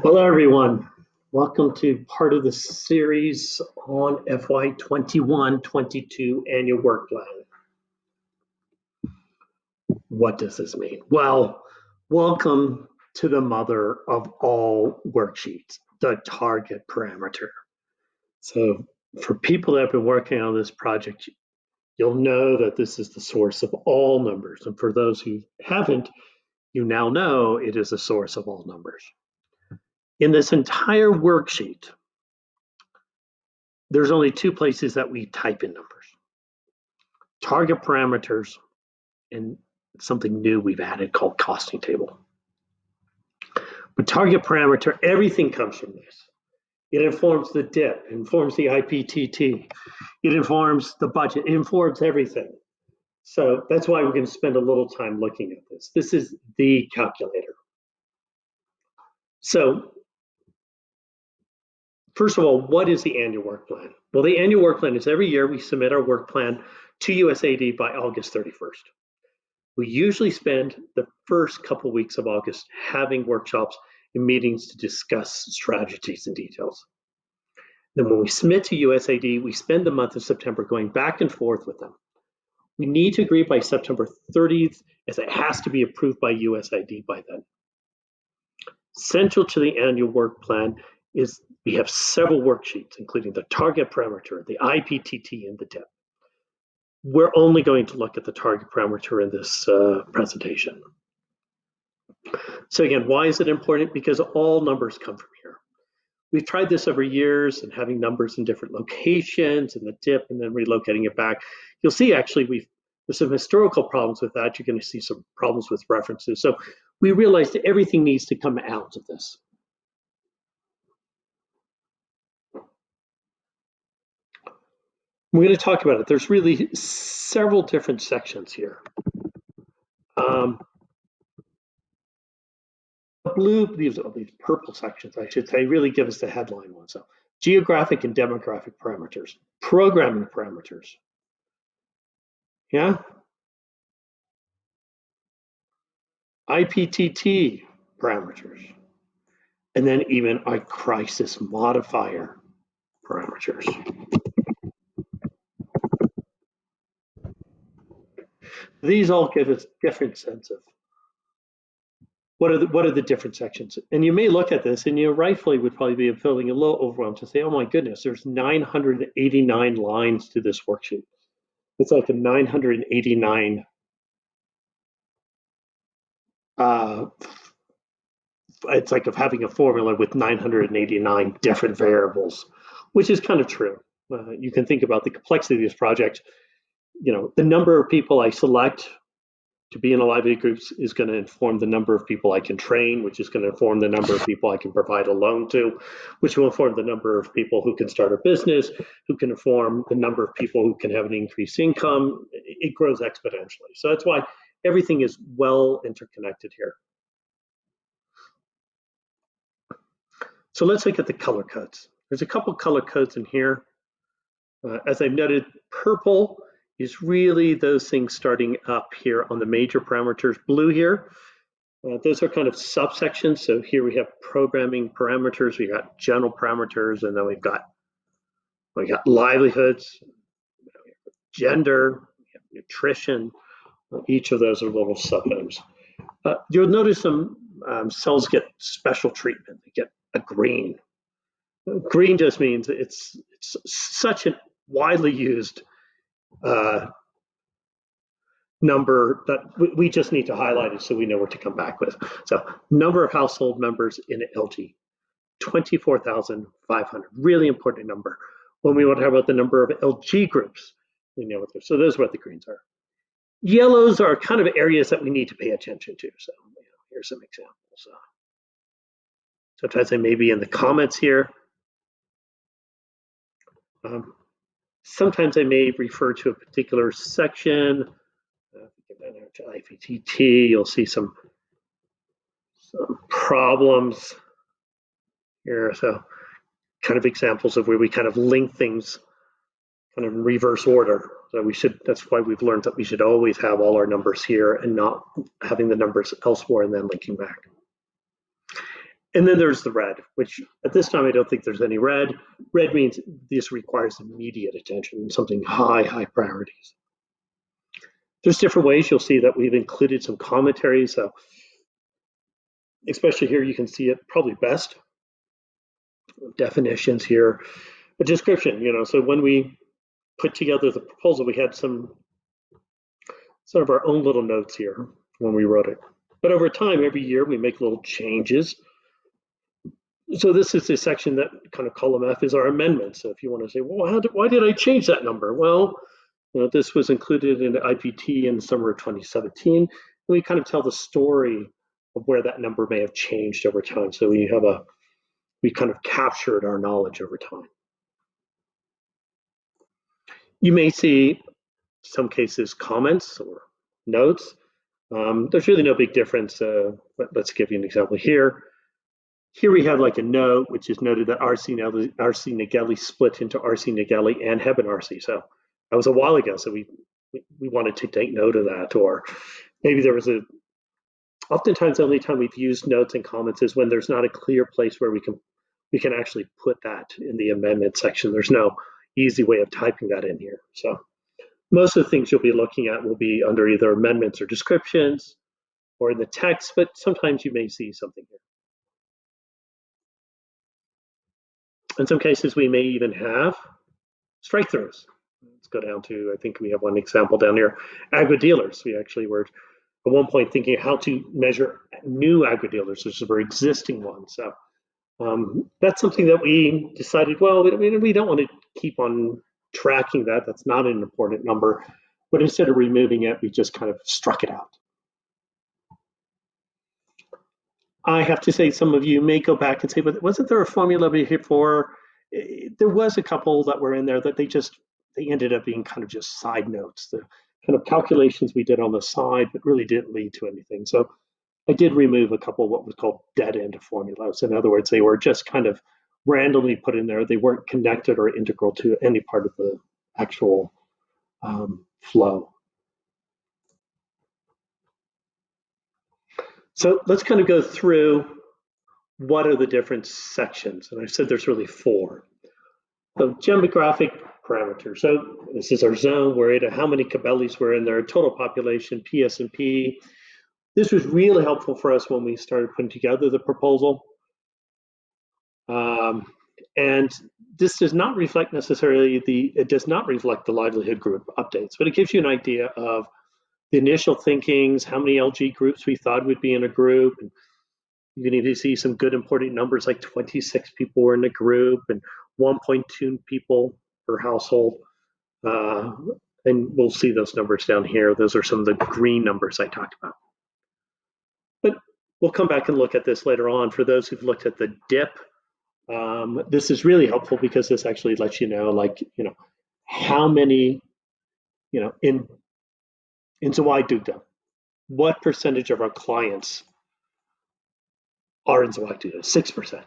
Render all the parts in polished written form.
Hello, everyone. Welcome to part of the series on FY21-22 annual work plan. What does this mean? Well, welcome to the mother of all worksheets, the target parameter. So for people that have been working on this project, you'll know that this is the source of all numbers. And for those who haven't, you now know it is the source of all numbers. In this entire worksheet, there's only two places that we type in numbers: target parameters and something new we've added called costing table. But target parameter, everything comes from this. It informs the DIP, it informs the IPTT, it informs the budget, it informs everything. So that's why we're going to spend a little time looking at this. This is the calculator. So first of all, what is the annual work plan? Well, the annual work plan is every year we submit our work plan to USAID by August 31st. We usually spend the first couple weeks of August having workshops and meetings to discuss strategies and details. Then when we submit to USAID, we spend the month of September going back and forth with them. We need to agree by September 30th, as it has to be approved by USAID by then. Central to the annual work plan is we have several worksheets, including the target parameter, the IPTT, and the DIP. We're only going to look at the target parameter in this presentation. So again, why is it important? Because all numbers come from here. We've tried this over years and having numbers in different locations and the DIP and then relocating it back. You'll see actually there's some historical problems with that. You're going to see some problems with references. So we realized that everything needs to come out of this. We're going to talk about it. There's really several different sections here. These purple sections, I should say, really give us the headline one. So geographic and demographic parameters, programming parameters. Yeah. IPTT parameters. And then even our crisis modifier parameters. These all give us different sense of what are the different sections. And you may look at this and you rightfully would probably be feeling a little overwhelmed to say, oh my goodness, there's 989 lines to this worksheet. It's like a 989 it's like of having a formula with 989 different variables, which is kind of true. You can think about the complexity of this project. You know, the number of people I select to be in a livelihood group is going to inform the number of people I can train, which is going to inform the number of people I can provide a loan to, which will inform the number of people who can start a business, who can inform the number of people who can have an increased income. It grows exponentially. So that's why everything is well interconnected here. So let's look at the color codes. There's a couple color codes in here. As I've noted, purple is really those things starting up here on the major parameters. Blue here, those are kind of subsections. So here we have programming parameters, we got general parameters, and then we got livelihoods, gender, nutrition. Each of those are little subheadings. You'll notice some cells get special treatment. They get a green. Green just means it's such a widely used number that we just need to highlight it so we know what to come back with. So number of household members in LG, 24,500, really important number. When we want to talk about the number of LG groups, we know what they're, so those are what the greens are. Yellows are kind of areas that we need to pay attention to. So here's some examples. Sometimes they may be in the comments here. Sometimes I may refer to a particular section. To IPTT, you'll see some problems here. So kind of examples of where we kind of link things kind of in reverse order. So that's why we've learned that we should always have all our numbers here and not having the numbers elsewhere and then linking back. And then there's the red, which at this time I don't think there's any red. Red means this requires immediate attention, something high priorities. There's different ways you'll see that we've included some commentary. So especially here, you can see it probably best. Definitions here, a description, so when we put together the proposal, we had some sort of our own little notes here when we wrote it. But over time, every year, we make little changes. So this is the section that kind of column F is our amendments. So if you want to say, well, why did I change that number? Well, this was included in the IPT in the summer of 2017. And we kind of tell the story of where that number may have changed over time. So we kind of captured our knowledge over time. You may see some cases comments or notes. There's really no big difference. Let's give you an example here. Here we have like a note, which is noted that RC Nageli split into RC Nageli and Hebben RC. So that was a while ago. So we wanted to take note of that. Or maybe there was oftentimes the only time we've used notes and comments is when there's not a clear place where we can actually put that in the amendment section. There's no easy way of typing that in here. So most of the things you'll be looking at will be under either amendments or descriptions or in the text, but sometimes you may see something here. In some cases, we may even have strike throughs. Let's go down to, I think we have one example down here, agri dealers. We actually were at one point thinking how to measure new agri dealers versus our existing ones. So that's something that we decided, well, we don't want to keep on tracking that. That's not an important number. But instead of removing it, we just kind of struck it out. I have to say, some of you may go back and say, but wasn't there a formula before? There was a couple that were in there that they ended up being kind of just side notes, the kind of calculations we did on the side, but really didn't lead to anything. So I did remove a couple of what was called dead end formulas. In other words, they were just kind of randomly put in there. They weren't connected or integral to any part of the actual flow. So let's kind of go through what are the different sections. And I said there's really 4. So demographic parameters. So this is our zone. We're at how many Cabellis were in there, total population, PS&P. This was really helpful for us when we started putting together the proposal. And this does not reflect necessarily it does not reflect the livelihood group updates, but it gives you an idea of the initial thinkings, how many LG groups we thought would be in a group. And you can even see some good important numbers like 26 people were in the group and 1.2 people per household. And we'll see those numbers down here. Those are some of the green numbers I talked about. But we'll come back and look at this later on. For those who've looked at the dip, this is really helpful because this actually lets you know, how many, in Zawai Dugda, what percentage of our clients are in Zawai Dugda? 6%,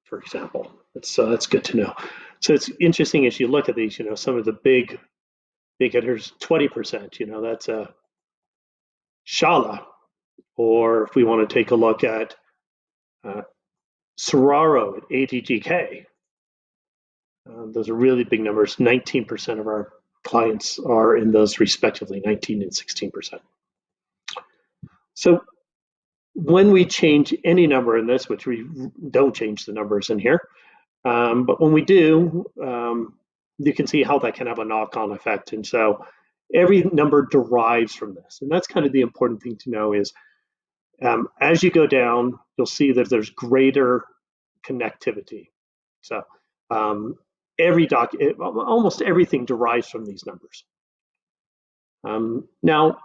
for example. That's good to know. So it's interesting as you look at these, some of the big hitters, 20%, that's a Shala. Or if we want to take a look at Soraro at ATGK, those are really big numbers. 19% of our clients are in those respectively, 19 and 16%. So when we change any number in this, which we don't change the numbers in here, but when we do, you can see how that can have a knock-on effect. And so every number derives from this. And that's kind of the important thing to know is as you go down, you'll see that there's greater connectivity. So almost everything derives from these numbers. Now,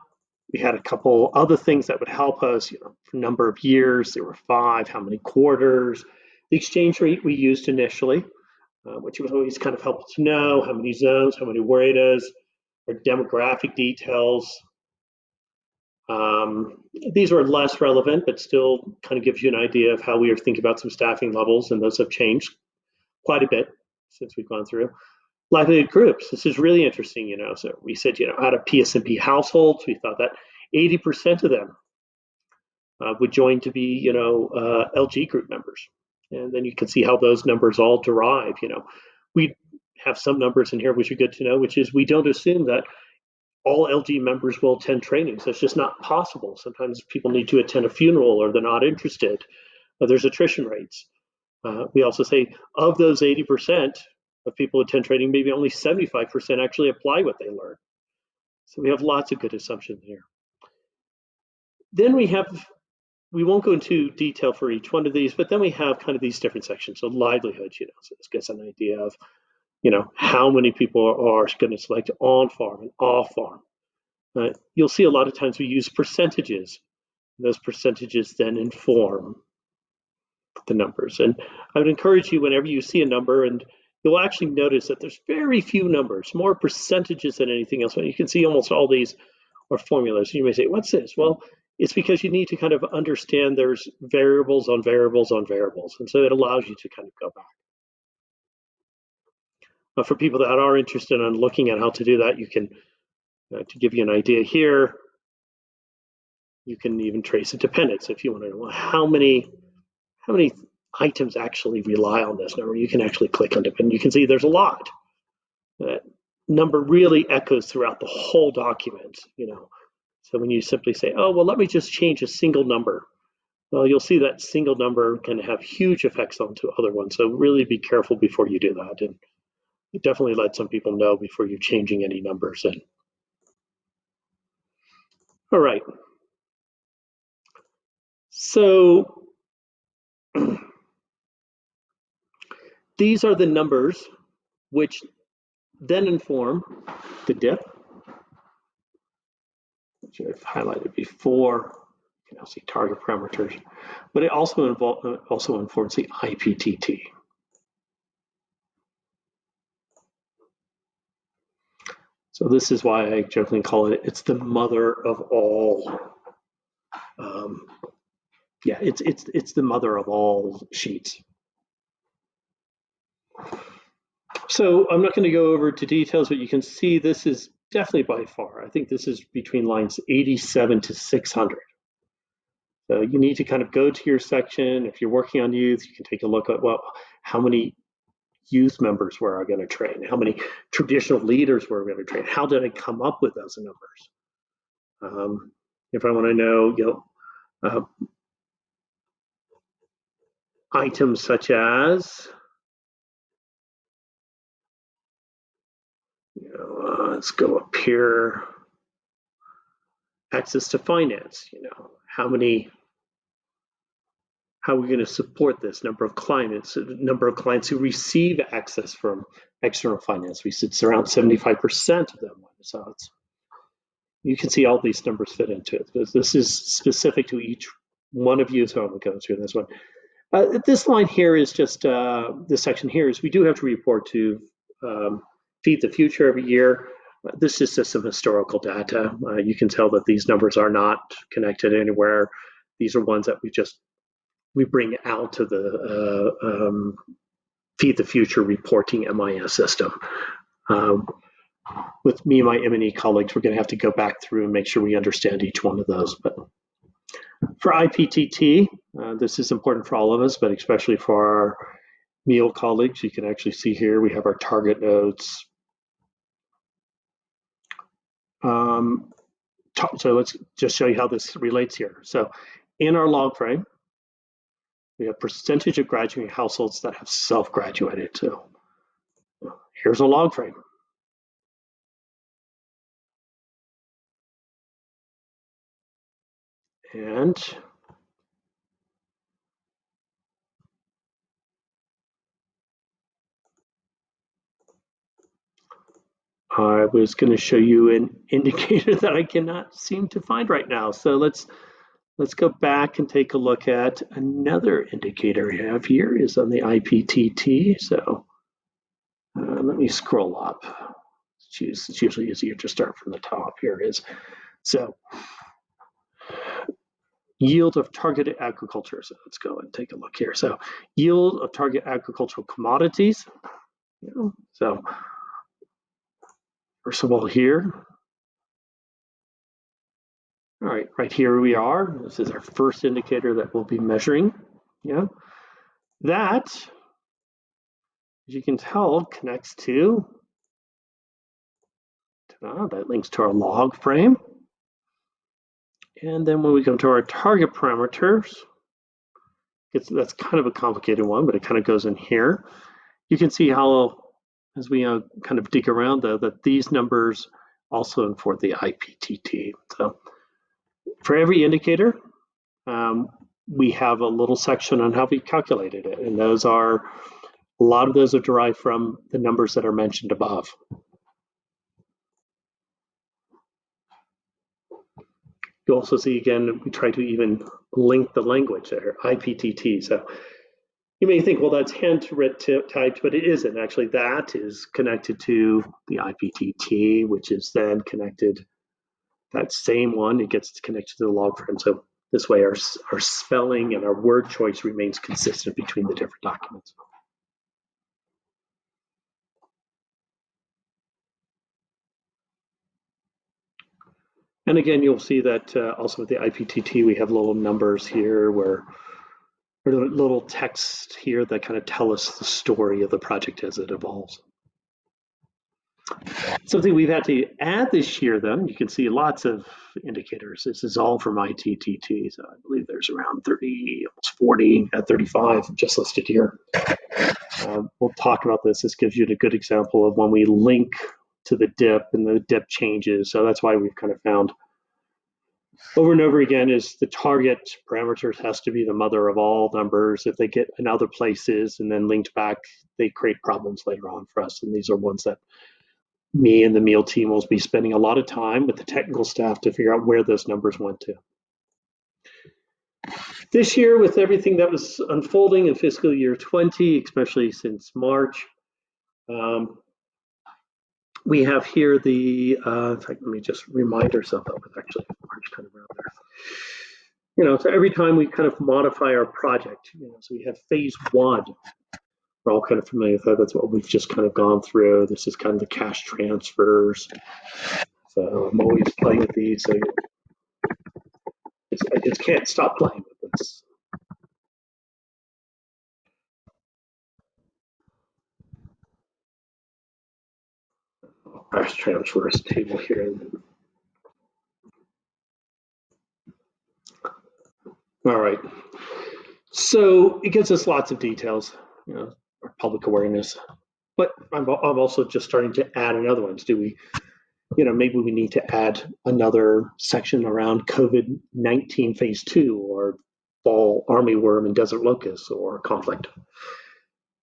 we had a couple other things that would help us, for number of years, there were 5, how many quarters, the exchange rate we used initially, which was always kind of helpful to know, how many zones, how many worridas, or demographic details. These are less relevant, but still kind of gives you an idea of how we are thinking about some staffing levels, and those have changed quite a bit since we've gone through. Livelihood groups, this is really interesting, so we said, out of PS&P households, we thought that 80% of them would join to be, LG group members. And then you can see how those numbers all derive. We have some numbers in here which are good to know, which is we don't assume that all LG members will attend trainings. That's just not possible. Sometimes people need to attend a funeral or they're not interested. There's attrition rates. We also say of those 80% of people who attend training, maybe only 75% actually apply what they learn. So we have lots of good assumptions here. Then we won't go into detail for each one of these, but then we have kind of these different sections. So livelihoods, so this gets an idea of, how many people are going to select on-farm and off-farm. You'll see a lot of times we use percentages. Those percentages then inform the numbers. And I would encourage you, whenever you see a number, and you'll actually notice that there's very few numbers, more percentages than anything else. You can see almost all these are formulas. You may say, what's this? Well, it's because you need to kind of understand there's variables on variables on variables. And so it allows you to kind of go back. For people that are interested in looking at how to do that, you can, to give you an idea here, you can even trace a dependence. If you want to know how many items actually rely on this number, you can actually click on dependent. You can see there's a lot. That number really echoes throughout the whole document, So when you simply say, oh, well, let me just change a single number, well, you'll see that single number can have huge effects onto other ones. So really be careful before you do that. And definitely let some people know before you're changing any numbers in. All right. So these are the numbers which then inform the dip, which I've highlighted before. You can now see target parameters, but it also informs the IPTT. So this is why I jokingly call it's the mother of all. It's the mother of all sheets. So I'm not going to go over to details, but you can see this is definitely by far, I think this is between lines 87 to 600. So you need to kind of go to your section. If you're working on youth, you can take a look at, well, how many youth members were I going to train? How many traditional leaders were we going to train? How did I come up with those numbers? If I want to know, items such as, let's go up here, access to finance, how are we going to support this number of clients who receive access from external finance? We said it's around 75% of them. So you can see all these numbers fit into it. This is specific to each one of you, so I'm going to go through this one. This line here is just, this section here is we do have to report to Feed the Future every year. This is just some historical data. You can tell that these numbers are not connected anywhere. These are ones that we bring out to the Feed the Future reporting MIS system. With me and my M&E colleagues, we're going to have to go back through and make sure we understand each one of those. But for IPTT, this is important for all of us, but especially for our MEAL colleagues. You can actually see here we have our target nodes. So let's just show you how this relates here. So in our log frame, we have percentage of graduating households that have self-graduated. So here's a log frame. And I was going to show you an indicator that I cannot seem to find right now. So let's go back and take a look at another indicator we have here is on the IPTT. So let me scroll up. It's usually easier to start from the top. Here it is. So yield of targeted agriculture. So let's go and take a look here. So yield of target agricultural commodities. So first of all here, All right, right here we are. This is our first indicator that we'll be measuring. Yeah, that, as you can tell, connects to, that links to our log frame. And then when we come to our target parameters, that's kind of a complicated one, but it kind of goes in here. You can see how, as we kind of dig around, though, that these numbers also import the IPTT. So for every indicator, we have a little section on how we calculated it, and those are, a lot of those are derived from the numbers that are mentioned above. You also see, again, we try to even link the language there, IPTT. So you may think, well, that's hand-written typed, but it isn't. Actually, that is connected to the IPTT, which is then connected, that same one, it gets connected to the log frame. So this way our spelling and our word choice remains consistent between the different documents. And again, you'll see that also with the IPTT, we have little numbers here or little text here that kind of tell us the story of the project as it evolves. Something we've had to add this year, though, you can see lots of indicators. This is all from ITTT, so I believe there's around 30, almost 40, at 35 just listed here. We'll talk about this. This gives you a good example of when we link to the dip and the dip changes. So that's why we've kind of found over and over again is the target parameters has to be the mother of all numbers. If they get in other places and then linked back, they create problems later on for us. And these are ones that me and the meal team will be spending a lot of time with the technical staff to figure out where those numbers went to. This year, with everything that was unfolding in fiscal year 20, especially since March, we have here the, in fact, let me just remind ourselves that was actually March kind of around there. So every time we kind of modify our project, so we have phase 1. We're all kind of familiar with that. That's what we've just kind of gone through. This is kind of the cash transfers. So I'm always playing with these. So I just can't stop playing with this. Cash transfers table here. All right. So it gives us lots of details, our public awareness. But I'm also just starting to add another ones. Do we, maybe we need to add another section around COVID-19 phase 2 or fall armyworm and desert locust or conflict.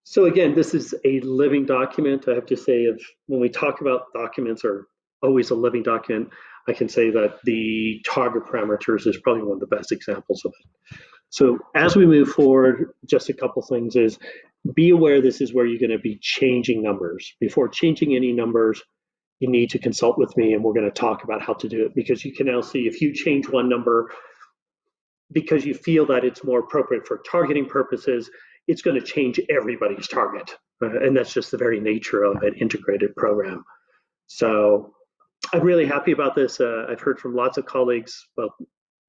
So again, this is a living document. I have to say, when we talk about documents are always a living document, I can say that the target parameters is probably one of the best examples of it. So as we move forward, just a couple things is be aware this is where you're going to be changing numbers. Before changing any numbers, you need to consult with me and we're going to talk about how to do it, because you can now see if you change one number because you feel that it's more appropriate for targeting purposes, it's going to change everybody's target. And that's just the very nature of an integrated program. So I'm really happy about this. I've heard from lots of colleagues, well,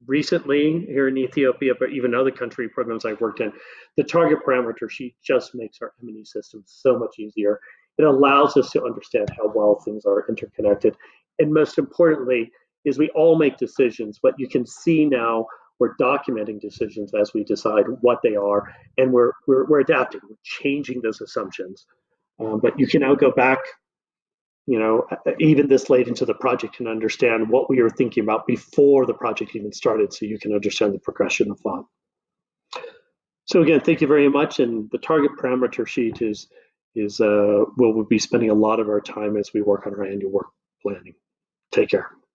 recently here in Ethiopia, but even other country programs I've worked in, the target parameter sheet just makes our M&E system so much easier. It allows us to understand how well things are interconnected. And most importantly, is we all make decisions, but you can see now we're documenting decisions as we decide what they are, and we're adapting, we're changing those assumptions. But you can now go back, even this late into the project, and understand what we were thinking about before the project even started, so you can understand the progression of thought. So again, thank you very much. And the target parameter sheet is we'll be spending a lot of our time as we work on our annual work planning. Take care.